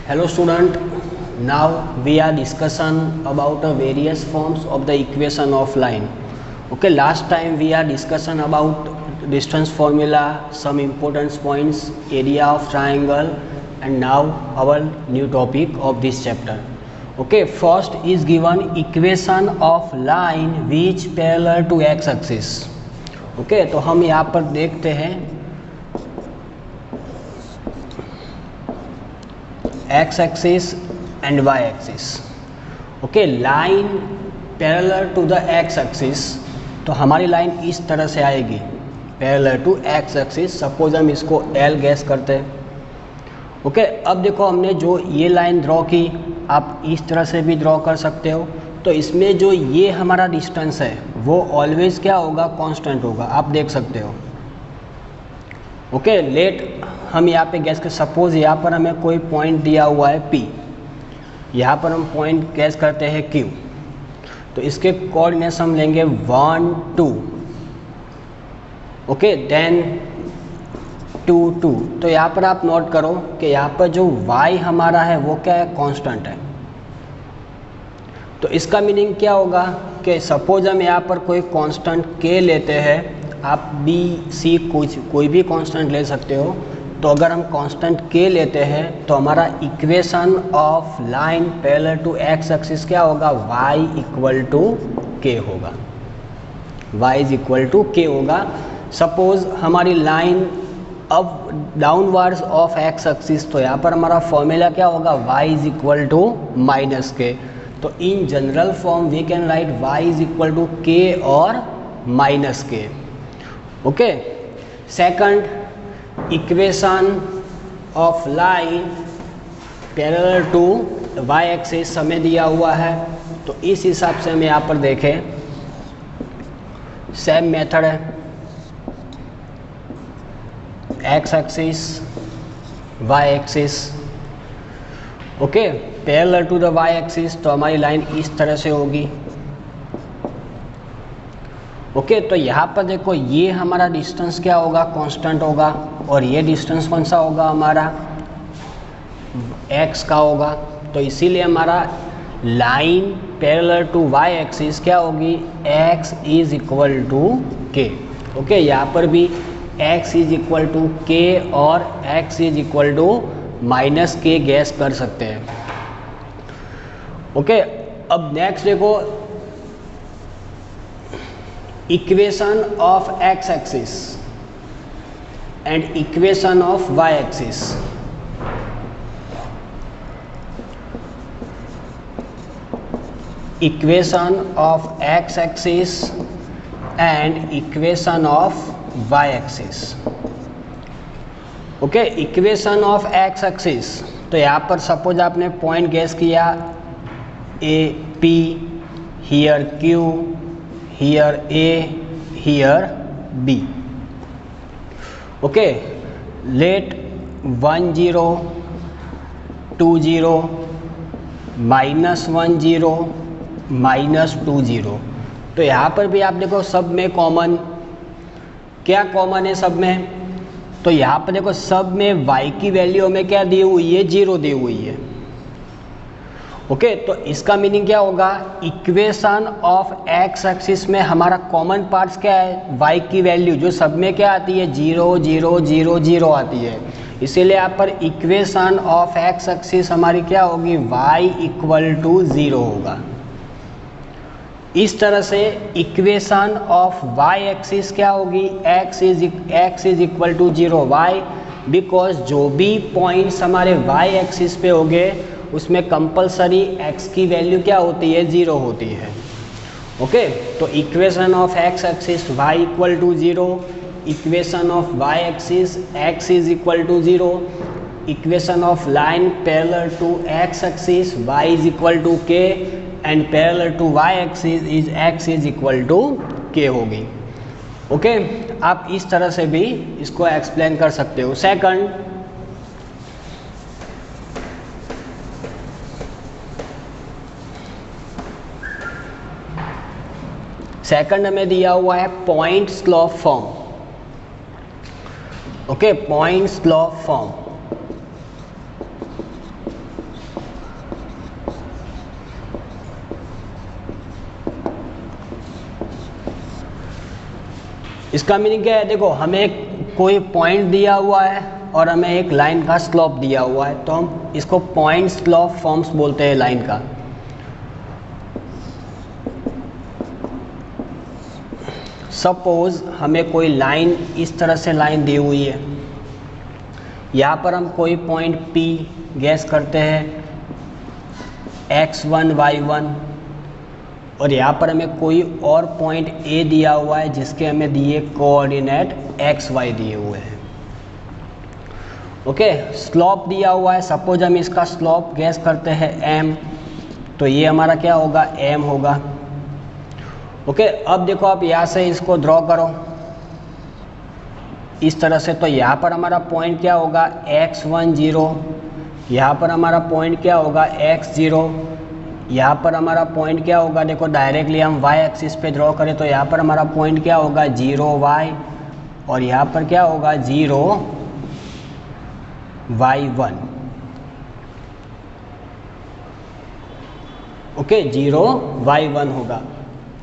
Hello student, now we are discussion about various forms of the equation of line. Okay, last time we are discussion about distance formula, some important points, area of triangle, and now our new topic of this chapter. Okay, first is given equation of line which parallel to x axis. Okay, तो हम यहाँ पर देखते हैं x axis and y axis. Okay, line parallel to the x axis, तो हमारी line इस तरह से आएगी parallel to x axis. Suppose हम इसको L गैस करते हैं. ओके, अब देखो हमने जो ये लाइन ड्रॉ की, आप इस तरह से भी ड्रॉ कर सकते हो. तो इसमें जो ये हमारा डिस्टेंस है वो ऑलवेज क्या होगा, कांस्टेंट होगा, आप देख सकते हो. ओके, लेट हम यहाँ पे गैस कर, सपोज यहाँ पर हमें कोई पॉइंट दिया हुआ है P, यहाँ पर हम पॉइंट गैस करते हैं Q. तो इसके कोऑर्डिनेट्स हम लेंगे 1 2. Okay, then 2 2. तो यहाँ पर आप नोट करो कि यहाँ पर जो y हमारा है वो क्या है, कांस्टेंट है. तो इसका मीनिंग क्या होगा कि सपोज हम यहाँ पर कोई कांस्टेंट k लेते हैं, आप b c कोई भी कांस्टेंट ले सकते हो. तो अगर हम कांस्टेंट k लेते हैं तो हमारा equation of line parallel to x axis क्या होगा, y इक्वल टू k होगा. y is equal to k होगा. सपोज हमारी लाइन अब डाउनवर्ड्स ऑफ x एक्सिस, तो यहाँ पर हमारा फॉर्मूला क्या होगा, y is equal to minus k. तो in general form we can write y is equal to k और minus k. Okay, second equation of line parallel to y axis हमें दिया हुआ है. तो इस हिसाब से हम यहाँ पर देखें, सेम मेथड है, x axis y axis. Okay, parallel to the y axis, तो हमारी लाइन इस तरह से होगी. ओके, तो यहाँ पर देखो ये हमारा डिस्टेंस क्या होगा, कांस्टेंट होगा, और ये डिस्टेंस कौन सा होगा, हमारा x का होगा. तो इसीलिए हमारा line parallel to y axis क्या होगी, x is equal to k. Okay, यहाँ पर भी x is equal to k और x is equal to minus k guess कर सकते हैं. ओके, अब नेक्स्ट देखो equation of x axis and equation of y axis. Equation of x axis and equation of y axis. Okay, equation of x axis, तो यहाँ पर suppose आपने point gas किया A P, here Q, here A, here B. Okay, let 1 0 2 0 -1 0 -2 0. तो यहाँ पर भी आप देखो सब में कॉमन, क्या कॉमन है सब में, तो यहाँ पर देखो सब में y की वैल्यू हमें क्या दी हुई है, 0 दी हुई है. ओके, तो इसका मीनिंग क्या होगा, इक्वेशन ऑफ x एक्सिस में हमारा कॉमन पार्ट्स क्या है, y की वैल्यू जो सब में क्या आती है, 0 0 0 0 आती है. इसीलिए यहाँ पर इक्वेशन ऑफ x एक्सिस हमारी क्या होगी, y इक्वल टू 0 होगा. इस तरह से इक्वेशन ऑफ y एक्सिस क्या होगी, x is equal to 0. y because जो भी पॉइंट्स हमारे y एक्सिस पे होंगे उसमें कंपलसरी x की वैल्यू क्या होती है, 0 होती है. ओके, तो equation of x axis y equal to 0, equation of y axis x is equal to 0, equation of line parallel to x axis y is equal to k and parallel to y axis is x is equal to k होगी. Okay, आप इस तरह से भी इसको explain कर सकते हो. सेकंड हमें दिया हुआ है points law form. Okay, points law form. इसका मीनिंग क्या है, देखो हमें कोई पॉइंट दिया हुआ है और हमें एक लाइन का स्लोप दिया हुआ है, तो हम इसको पॉइंट स्लोप फॉर्म्स बोलते हैं लाइन का। सपोज हमें कोई लाइन इस तरह से लाइन दी हुई है, यहाँ पर हम कोई पॉइंट P गैस करते हैं x1 y1, और यहाँ पर हमें कोई और पॉइंट A दिया हुआ है जिसके हमें दिए कोऑर्डिनेट x y दिए हुए हैं। ओके, स्लोप दिया हुआ है, सपोज हम इसका स्लोप गैस करते हैं m, तो ये हमारा क्या होगा, m होगा। ओके, अब देखो आप यहाँ से इसको ड्रॉ करो इस तरह से, तो यहाँ पर हमारा पॉइंट क्या होगा x1 0, यहाँ पर हमारा पॉइंट क्या होगा x0, यहाँ पर हमारा पॉइंट क्या होगा, देखो डायरेक्टली हम y एक्सिस पे ड्रॉ करें तो यहाँ पर हमारा पॉइंट क्या होगा 0y, और यहाँ पर क्या होगा 0y1। ओके, 0y1 होगा।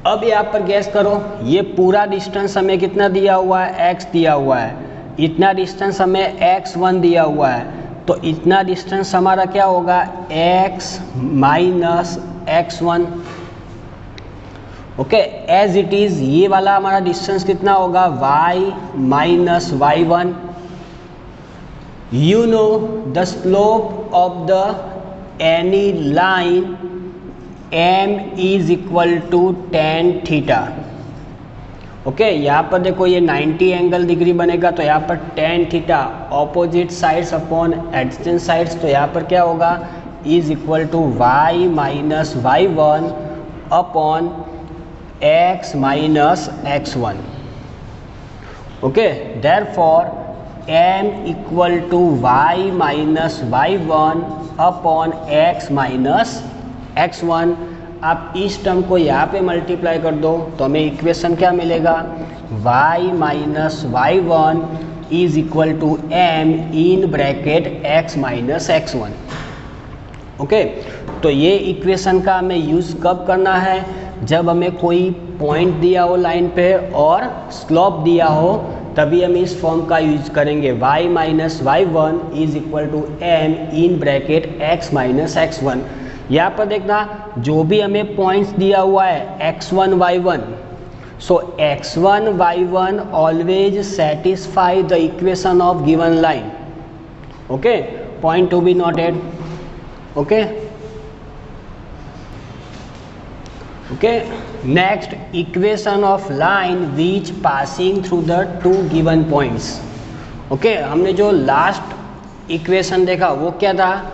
अब यहाँ पर गैस करो, ये पूरा डिस्टेंस हमें कितना दिया हुआ है, x दिया हुआ है, इतना डिस्टेंस हमें x1 दिया हुआ है, तो इतना डिस्टेंस हमारा क्या होगा x minus x1। Okay, as it is ये वाला हमारा डिस्टेंस कितना होगा y minus y1। You know the slope of the any line m is equal to tan theta. Okay, यहाँ पर देखो ये 90 एंगल डिग्री बनेगा, तो यहाँ पर tan theta opposite sides upon adjacent sides, तो यहाँ पर क्या होगा is equal to y minus y1 upon x minus x1। Okay, therefore m equal to y minus y1 upon x minus x1। आप इस टर्म को यहाँ पे मल्टीप्लाई कर दो तो हमें इक्वेशन क्या मिलेगा, y minus y1 is equal to m in bracket x minus x1। Okay, तो ये इक्वेशन का हमें यूज़ कब करना है, जब हमें कोई पॉइंट दिया हो लाइन पे और स्लोप दिया हो, तभी हम इस फॉर्म का यूज करेंगे, y minus y1 is equal to m in bracket x minus x1। यहाँ पर देखना, जो भी हमें पॉइंट्स दिया हुआ है x1 y1, so x1 y1 always satisfy the equation of given line. Okay, point to be noted. Okay, okay, next equation of line which passing through the two given points. Okay, हमने जो last equation देखा वो क्या था,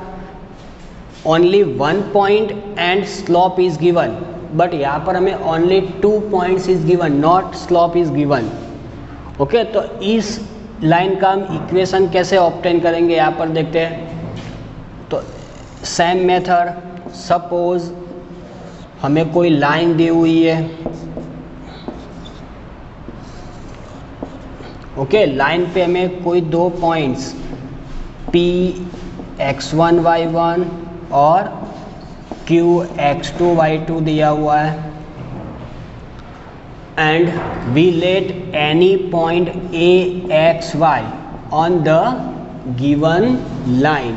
only one point and slope is given, but यहाँ पर हमें only 2 points is given, not slope is given। Okay, तो इस लाइन का हम इक्वेशन कैसे ऑब्टेन करेंगे यहाँ पर देखते हैं। तो सेम मेथड, सपोज हमें कोई लाइन दी हुई है। ओके, लाइन पे हमें कोई दो पॉइंट्स P x1 y1 और Q x2 y2 दिया हुआ है, and we let any point A x y on the given line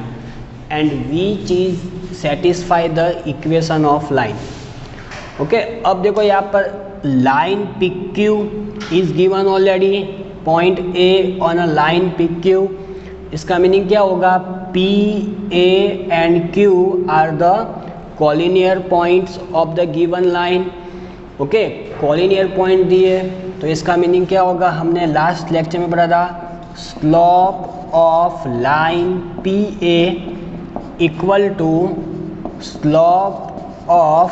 and which is satisfy the equation of line. Okay, अब देखो यहाँ पर line PQ is given already, point A on a line PQ। इसका meaning क्या होगा, P, A and Q are the collinear points of the given line। Okay, collinear point दिए तो इसका मीनिंग क्या होगा, हमने लास्ट लेक्चर में पढ़ा था, slope of line PA equal to slope of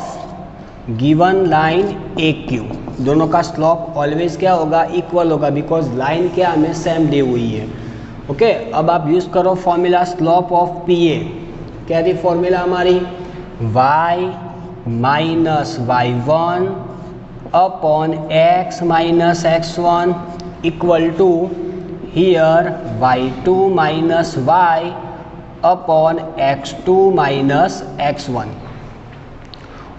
given line AQ। दोनों का स्लोप ऑलवेज क्या होगा, इक्वल होगा, बिकॉज लाइन क्या हमें सेम दी हुई है। ओके, अब आप यूज़ करो फॉर्मूला स्लोप ऑफ PA। क्या थी फॉर्मूला हमारी, y minus y1 upon x minus x1 equal to here y2 minus y upon x2 minus x1।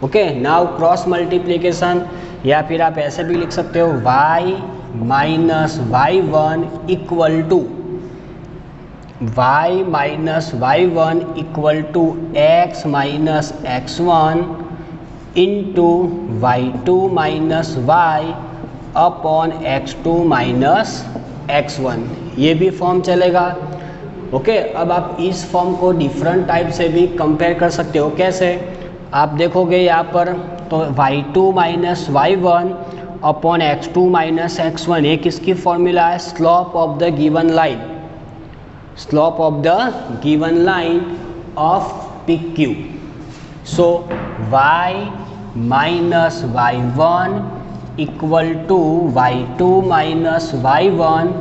Okay, now cross multiplication, या फिर आप ऐसे भी लिख सकते हो y minus y1 equal to y minus y1 equal to x minus x1 into y2 minus y upon x2 minus x1, ये भी फॉर्म चलेगा। ओके, अब आप इस फॉर्म को डिफरेंट टाइप से भी कंपेयर कर सकते हो। कैसे? आप देखोगे यहाँ पर तो y2 minus y1 upon x2 minus x1, एक इसकी फॉर्मूला है slope of the given line, slope of the given line of P Q. So y minus y1 equal to y2 minus y1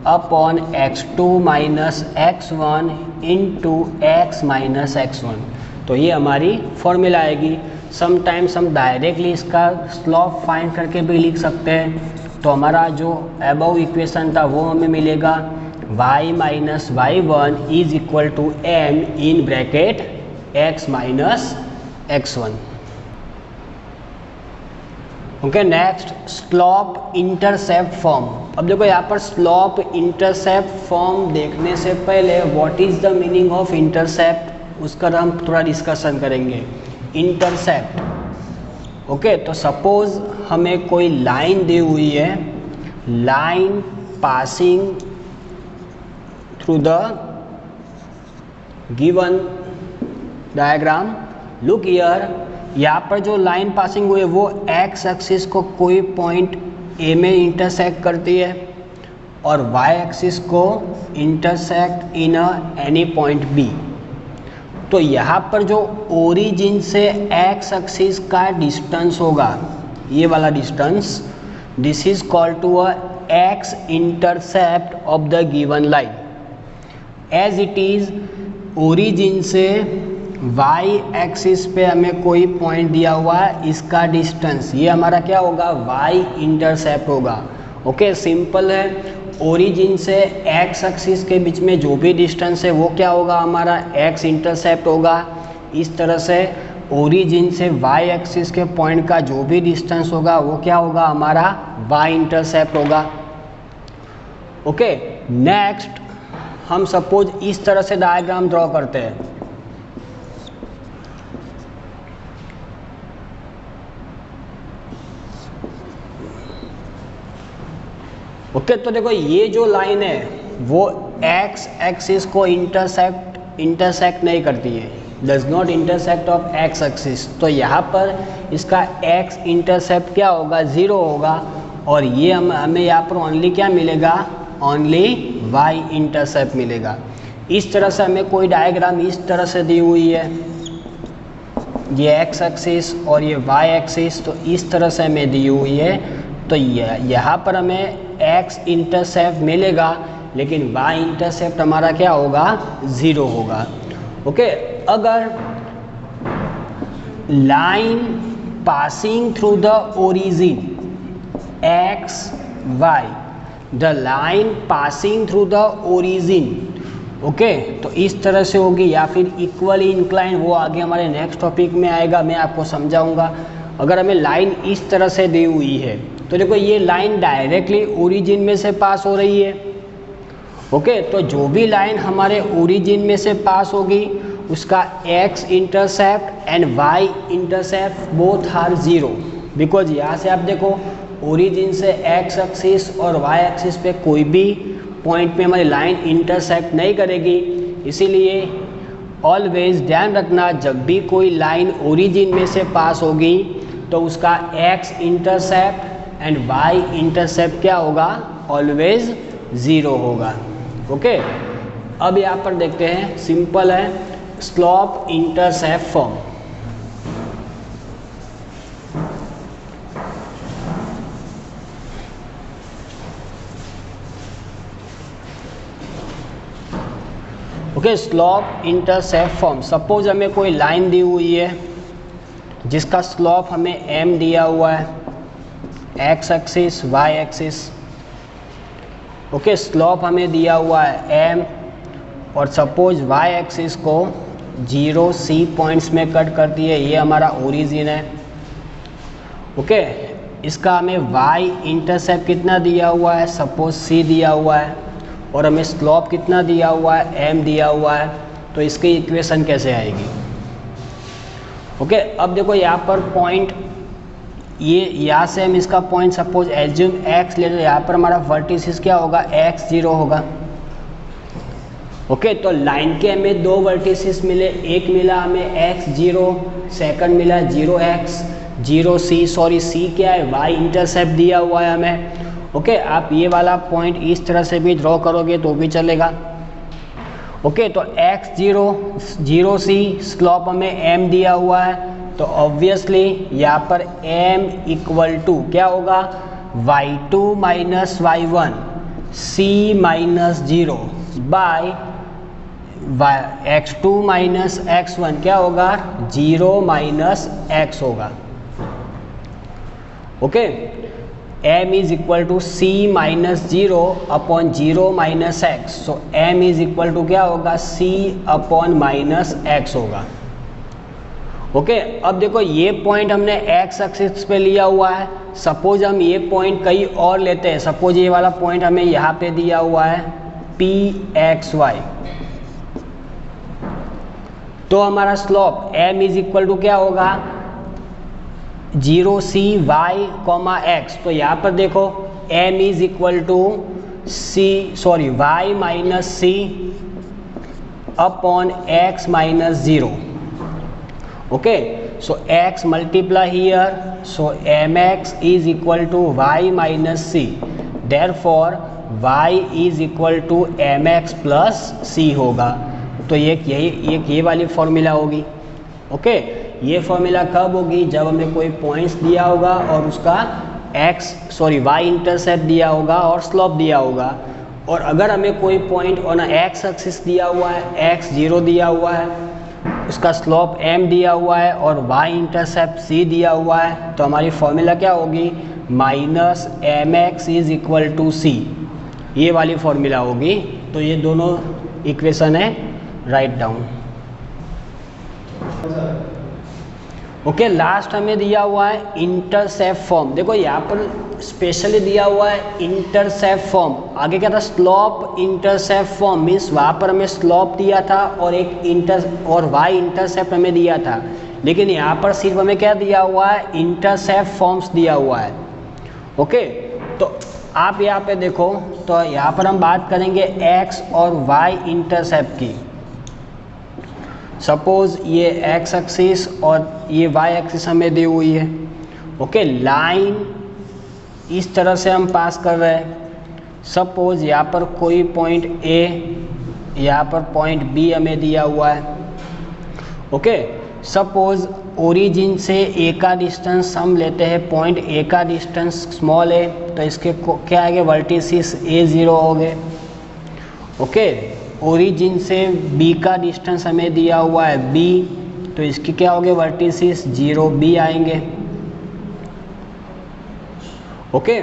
upon x2 minus x1 into x minus x1, तो ये हमारी formula आएगी। Sometimes हम directly इसका slope find करके भी लिख सकते हैं। तो हमारा जो अबव इक्वेशन था वो हमें मिलेगा y minus y1 is equal to m in bracket x minus x1। Okay, next slope intercept form. अब देखो यहाँ पर स्लोप इंटरसेप्ट फॉर्म देखने से पहले what is the meaning of intercept, उसका हम थोड़ा डिस्कशन करेंगे। इंटरसेप्ट, ओके, तो सपोज हमें कोई लाइन दी हुई है, line passing through the given diagram. Look here, यहाँ पर जो लाइन पासिंग हुई है वो एक्स एक्सिस को कोई पॉइंट ए में इंटरसेक्ट करती है और वाई एक्सिस को intersect in any point B. तो यहाँ पर जो ओरिजिन से एक्स एक्सिस का डिस्टेंस होगा, ये वाला distance, this is called to a X intercept of the given line. As it is origin से y एक्सिस पे हमें कोई पॉइंट दिया हुआ है, इसका डिस्टेंस, ये हमारा क्या होगा, y इंटरसेप्ट होगा। ओके, सिंपल है। ओरिजिन से x एक्सिस के बीच में जो भी डिस्टेंस है वो क्या होगा, हमारा x इंटरसेप्ट होगा। इस तरह से ओरिजिन से y एक्सिस के पॉइंट का जो भी डिस्टेंस होगा वो क्या होगा, हमारा y इंटरसेप्ट होगा। ओके, नेक्स्ट हम सपोज इस तरह से डायग्राम ड्रॉ करते हैं। ओके, तो देखो ये जो लाइन है वो x एक्सिस को इंटरसेक्ट नहीं करती है, does not intersect of x axis. तो यहाँ पर इसका x इंटरसेप्ट क्या होगा, 0 होगा। और ये हमें यहाँ पर ओनली क्या मिलेगा, ओनली y इंटरसेप्ट मिलेगा। इस तरह से हमें कोई डायग्राम इस तरह से दी हुई है, ये x एक्सिस और ये y एक्सिस, तो इस तरह से हमें दी हुई है। तो यहाँ पर हमें x इंटरसेप्ट मिलेगा लेकिन y इंटरसेप्ट हमारा क्या होगा, 0 होगा। ओके, अगर line passing through the origin x y, the line passing through the origin, okay, तो इस तरह से होगी, या फिर इक्वली इंक्लाइन, वो आगे हमारे नेक्स्ट टॉपिक में आएगा, मैं आपको समझाऊंगा। अगर हमें लाइन इस तरह से दी हुई है तो देखो ये लाइन डायरेक्टली ओरिजिन में से पास हो रही है। ओके, तो जो भी लाइन हमारे ओरिजिन में से पास होगी उसका x intercept and y intercept both are 0, because यहाँ से आप देखो ओरिजिन से x एक्सिस और y एक्सिस पे कोई भी पॉइंट पे हमारी लाइन इंटरसेक्ट नहीं करेगी। इसीलिए ऑलवेज ध्यान रखना, जब भी कोई लाइन ओरिजिन में से पास होगी तो उसका x intercept and y intercept क्या होगा, ऑलवेज 0 होगा। ओके, अब यहाँ पर देखते हैं, सिंपल है, slope intercept form. Okay, slope intercept form. Suppose हमें कोई लाइन दी हुई है जिसका स्लोप हमें m दिया हुआ है, x axis y axis. Okay, slope हमें दिया हुआ है m, और सपोज y एक्सिस को 0 C पॉइंट्स में कट करती है, ये हमारा ओरिजिन है। ओके, इसका हमें y इंटरसेप्ट कितना दिया हुआ है, सपोज c दिया हुआ है, और हमें स्लोप कितना दिया हुआ है, m दिया हुआ है, तो इसकी इक्वेशन कैसे आएगी। ओके, अब देखो यहाँ पर पॉइंट, ये यहाँ से हम इसका पॉइंट सपोज एज्यूम x ले, तो यहाँ पर हमारा वर्टिसिस क्या होगा, x0 होगा। ओके, तो लाइन के हमें दो वर्टिसिस मिले, एक मिला हमें x0, सेकंड मिला 0x 0c, सॉरी c क्या है, y इंटरसेप्ट दिया हुआ है हमें। ओके, आप ये वाला पॉइंट इस तरह से भी ड्रॉ करोगे तो भी चलेगा। ओके, तो x0 0c, स्लोप हमें m दिया हुआ है, तो ऑब्वियसली यहाँ पर m इक्वल टू क्या होगा, y2 minus y1 c minus 0 by x2 minus x1 क्या होगा, 0 माइनस x होगा। Okay, m is equal to c minus 0 upon 0 minus x, so m is equal to क्या होगा, c अपॉन माइनस x होगा। Okay, अब देखो ये point हमने x एक्सिस पे लिया हुआ है, सपोज हम ये पॉइंट कहीं और लेते हैं, सपोज ये वाला पॉइंट हमें यहाँ पे दिया हुआ है pxy, तो हमारा slope m is equal to क्या होगा, 0c y कॉमा x, तो यहाँ पर देखो m is equal to y minus c upon x minus 0। Okay, so x multiply here, so mx is equal to y minus c, therefore y is equal to mx plus c होगा। तो ये वाली formula होगी। Okay, ये formula कब होगी, जब हमें कोई पॉइंट्स दिया होगा और उसका y इंटरसेप्ट दिया होगा और स्लोप दिया होगा, और अगर हमें कोई पॉइंट ऑन x एक्सिस दिया हुआ है, x0 दिया हुआ है, उसका स्लोप m दिया हुआ है और y इंटरसेप्ट c दिया हुआ है, तो हमारी फॉर्मूला क्या होगी, minus mx is equal to c, ये वाली फॉर्मूला होगी। तो ये दोनों इक्वेशन है, राइट डाउन। ओके, लास्ट हमें दिया हुआ है इंटरसेप्ट फॉर्म। देखो यहाँ पर स्पेशली दिया हुआ है इंटरसेप्ट फॉर्म, आगे क्या था, स्लोप इंटरसेप्ट फॉर्म, मीन्स वहाँ पर हमें स्लोप दिया था और y इंटरसेप्ट हमें दिया था, लेकिन यहाँ पर सिर्फ हमें क्या दिया हुआ है, इंटरसेप्ट फॉर्म्स दिया हुआ है। ओके, तो आप यहाँ पे देखो, तो यहाँ पर हम बात करेंगे x और y इंटरसेप्ट की। सपोज ये x एक्सिस और ये y एक्सिस हमें दी हुई है। ओके, लाइन इस तरह से हम पास कर रहे हैं। सपोज यहाँ पर कोई पॉइंट A, यहाँ पर पॉइंट B हमें दिया हुआ है। ओके, सपोज ओरिजिन से A का डिस्टेंस हम लेते हैं, पॉइंट A का डिस्टेंस स्मॉल है, तो इसके क्या आएंगे, वर्टिसिस A0 हो गए। ओके, ओरिजिन से B का डिस्टेंस हमें दिया हुआ है B, तो इसकी क्या होंगे, वर्टिसिस 0B आएंगे। ओके,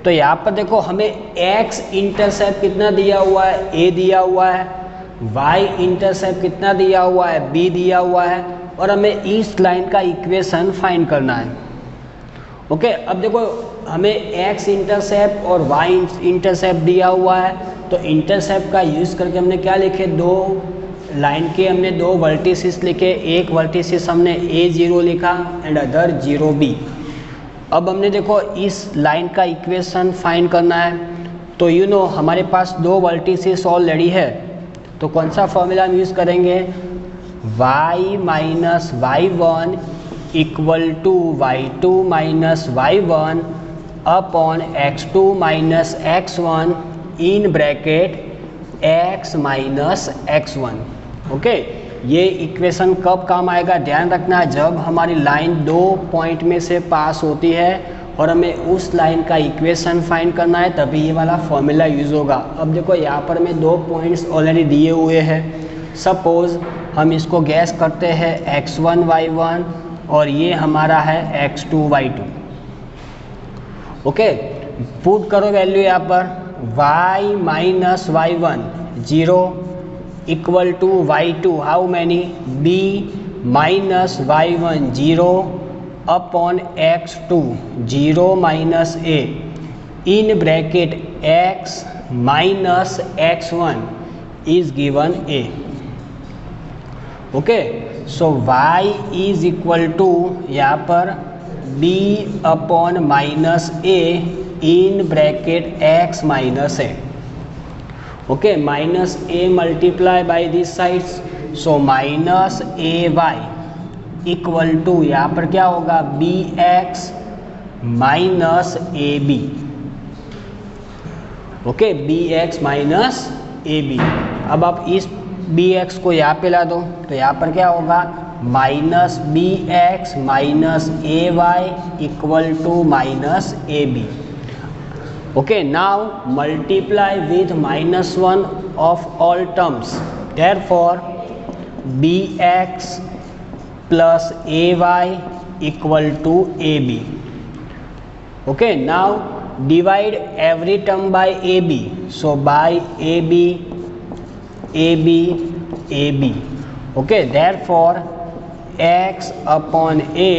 तो यहाँ पर देखो हमें x इंटरसेप्ट कितना दिया हुआ है, A दिया हुआ है, y इंटरसेप्ट कितना दिया हुआ है, B दिया हुआ है, और हमें इस लाइन का इक्वेशन फाइंड करना है। ओके, अब देखो हमें x इंटरसेप्ट और y इंटरसेप्ट दिया हुआ है, तो इंटरसेप्ट का यूज़ करके हमने क्या लिखे, दो लाइन के हमने दो वर्टिसिस लिखे, एक वर्टिसिस हमने A0 लिखा एंड अदर 0B। अब हमने देखो इस लाइन का इक्वेशन फाइंड करना है, तो हमारे पास दो वर्टिसिस ऑलरेडी है, तो कौन सा फॉर्मूला हम यूज़ करेंगे, y minus y1 equal to y2 minus y1 upon x2 minus x1 in bracket x minus x1। Okay, ये इक्वेशन कब काम आएगा, ध्यान रखना, जब हमारी लाइन दो पॉइंट में से पास होती है और हमें उस लाइन का इक्वेशन फाइंड करना है, तभी ये वाला फॉर्मूला यूज़ होगा। अब देखो यहाँ पर हमें दो पॉइंट्स ऑलरेडी दिए हुए हैं। सपोज हम इसको गैस करते हैं x1 y1 और ये हमारा है x2 y2। ओके, पुट करो वैल्यू यहाँ पर, y minus y1 0 equal to y2 how many, b minus y1 0 upon x2 0 minus a in bracket x minus x1 is given a. Okay, so y is equal to यहाँ पर b upon minus a in bracket x minus a. Okay, minus a multiply by this sides, so minus ay equal to यहाँ पर क्या होगा bx minus ab. Okay, bx minus ab. अब आप इस bx को यहाँ पे ला दो तो यहाँ पर क्या होगा minus bx minus ay equal to minus ab. Okay, now multiply with -1 of all terms, therefore bx plus ay equal to ab. Okay, now divide every term by ab, so by ab, ab, ab. Okay, therefore x upon a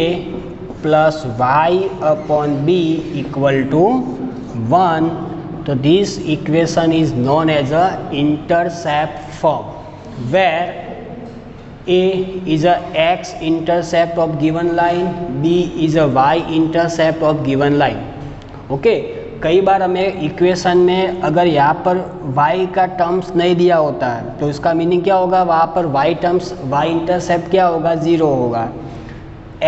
plus y upon b equal to 1. So this equation is known as a intercept form, where a is a x intercept of given line, b is a y intercept of given line. Okay, कई बार हमें equation में अगर यहाँ पर y का terms नहीं दिया होता है तो इसका मीनिंग क्या होगा, वहाँ पर y टर्म्स y इंटरसेप्ट क्या होगा 0 होगा.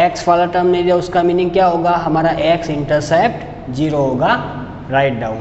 x वाला टर्म नहीं दिया, उसका मीनिंग क्या होगा, हमारा x इंटरसेप्ट 0 होगा. Write down.